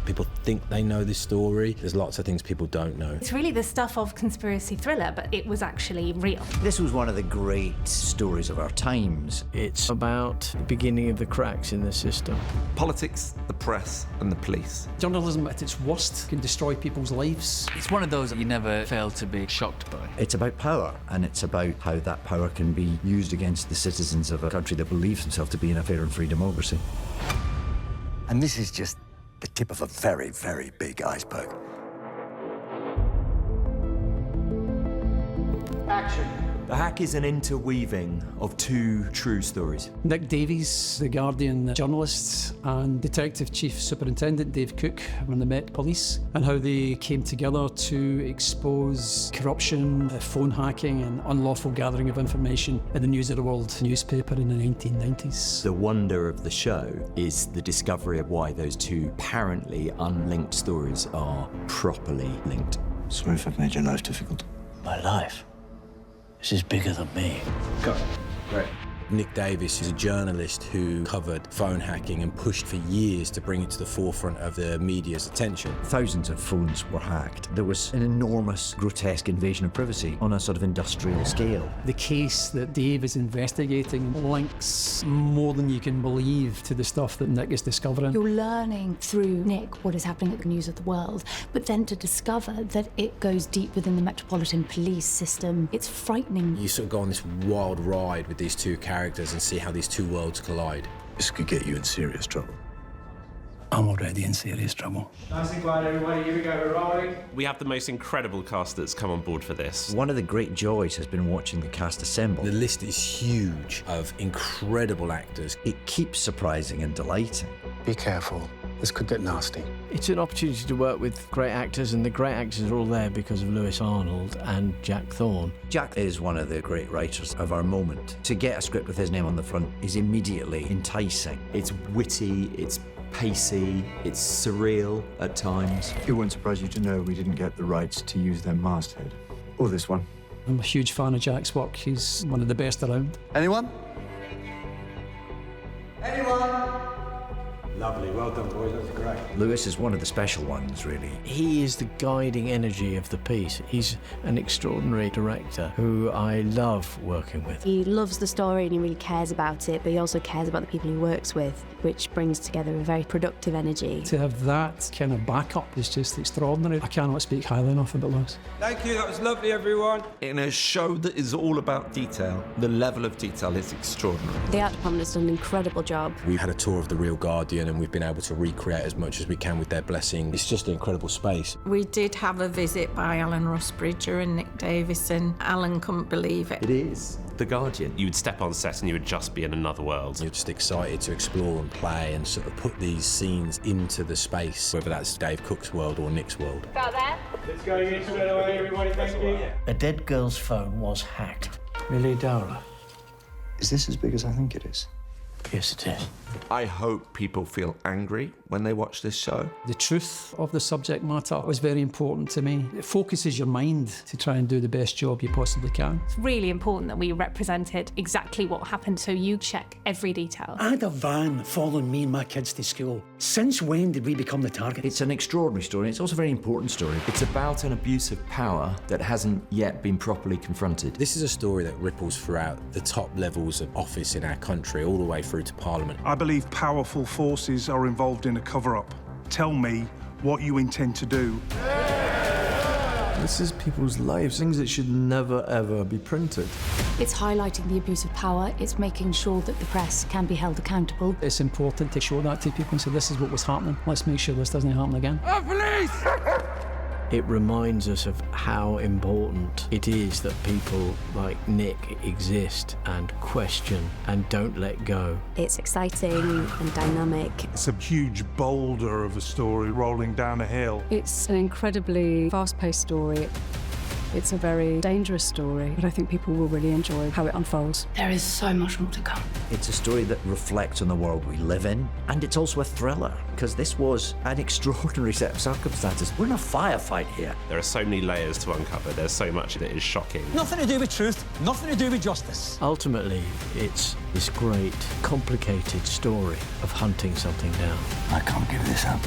People think they know this story. There's lots of things people don't know. It's really the stuff of conspiracy thriller, but it was actually real. This was one of the great stories of our times. It's about the beginning of the cracks in the system. Politics, the press and the police. Journalism at its worst can destroy people's lives. It's one of those that you never fail to be shocked by. It's about power, and it's about how that power can be used against the citizens of a country that believes himself to be in a fair and free democracy. And this is just the tip of a very, very big iceberg. Action. The Hack is an interweaving of two true stories. Nick Davies, the Guardian journalist, and Detective Chief Superintendent Dave Cook from the Met Police, and how they came together to expose corruption, phone hacking and unlawful gathering of information in the News of the World newspaper in the 1990s. The wonder of the show is the discovery of why those two apparently unlinked stories are properly linked. Sorry if I've made your life difficult. My life. This is bigger than me. Go. Great. Nick Davies is a journalist who covered phone hacking and pushed for years to bring it to the forefront of the media's attention. Thousands of phones were hacked. There was an enormous, grotesque invasion of privacy on a sort of industrial scale. The case that Dave is investigating links more than you can believe to the stuff that Nick is discovering. You're learning through Nick what is happening at the News of the World, but then to discover that it goes deep within the Metropolitan Police system, it's frightening. You sort of go on this wild ride with these two characters and see how these two worlds collide. This could get you in serious trouble. I'm already in serious trouble. Nice and quiet, everybody. Here we go. We're rolling. We have the most incredible cast that's come on board for this. One of the great joys has been watching the cast assemble. The list is huge of incredible actors. It keeps surprising and delighting. Be careful. This could get nasty. It's an opportunity to work with great actors, and the great actors are all there because of Lewis Arnold and Jack Thorne. Jack is one of the great writers of our moment. To get a script with his name on the front is immediately enticing. It's witty, it's pacey, it's surreal at times. It won't surprise you to know we didn't get the rights to use their masthead. Or this one. I'm a huge fan of Jack's work. He's one of the best around. Anyone? Lovely, well done, boys, that was great. Lewis is one of the special ones, really. He is the guiding energy of the piece. He's an extraordinary director who I love working with. He loves the story and he really cares about it, but he also cares about the people he works with, which brings together a very productive energy. To have that kind of backup is just extraordinary. I cannot speak highly enough about Lewis. Thank you. That was lovely, everyone. In a show that is all about detail, the level of detail is extraordinary. The art department has done an incredible job. We had a tour of the Real Guardian and we've been able to recreate as much as we can with their blessing. It's just an incredible space. We did have a visit by Alan Rusbridger and Nick Davies, and Alan couldn't believe it. It is The Guardian. You would step on set and you would just be in another world. You're just excited to explore and play and sort of put these scenes into the space, whether that's Dave Cook's world or Nick's world. Got that? Let's go in straight away, everybody. Thank you. A dead girl's phone was hacked. Really, Dara? Is this as big as I think it is? Yes, it is. I hope people feel angry when they watch this show. The truth of the subject matter was very important to me. It focuses your mind to try and do the best job you possibly can. It's really important that we represented exactly what happened, so you check every detail. I had a van following me and my kids to school. Since when did we become the target? It's an extraordinary story. It's also a very important story. It's about an abuse of power that hasn't yet been properly confronted. This is a story that ripples throughout the top levels of office in our country, all the way through to Parliament. I believe powerful forces are involved in a cover-up. Tell me what you intend to do. This is people's lives, things that should never, ever be printed. It's highlighting the abuse of power. It's making sure that the press can be held accountable. It's important to show that to people and say, this is what was happening. Let's make sure this doesn't happen again. Oh, police! It reminds us of how important it is that people like Nick exist and question and don't let go. It's exciting and dynamic. It's a huge boulder of a story rolling down a hill. It's an incredibly fast-paced story. It's a very dangerous story, but I think people will really enjoy how it unfolds. There is so much more to come. It's a story that reflects on the world we live in, and it's also a thriller, because this was an extraordinary set of circumstances. We're in a firefight here. There are so many layers to uncover. There's so much that is shocking. Nothing to do with truth, nothing to do with justice. Ultimately, it's this great, complicated story of hunting something down. I can't give this up.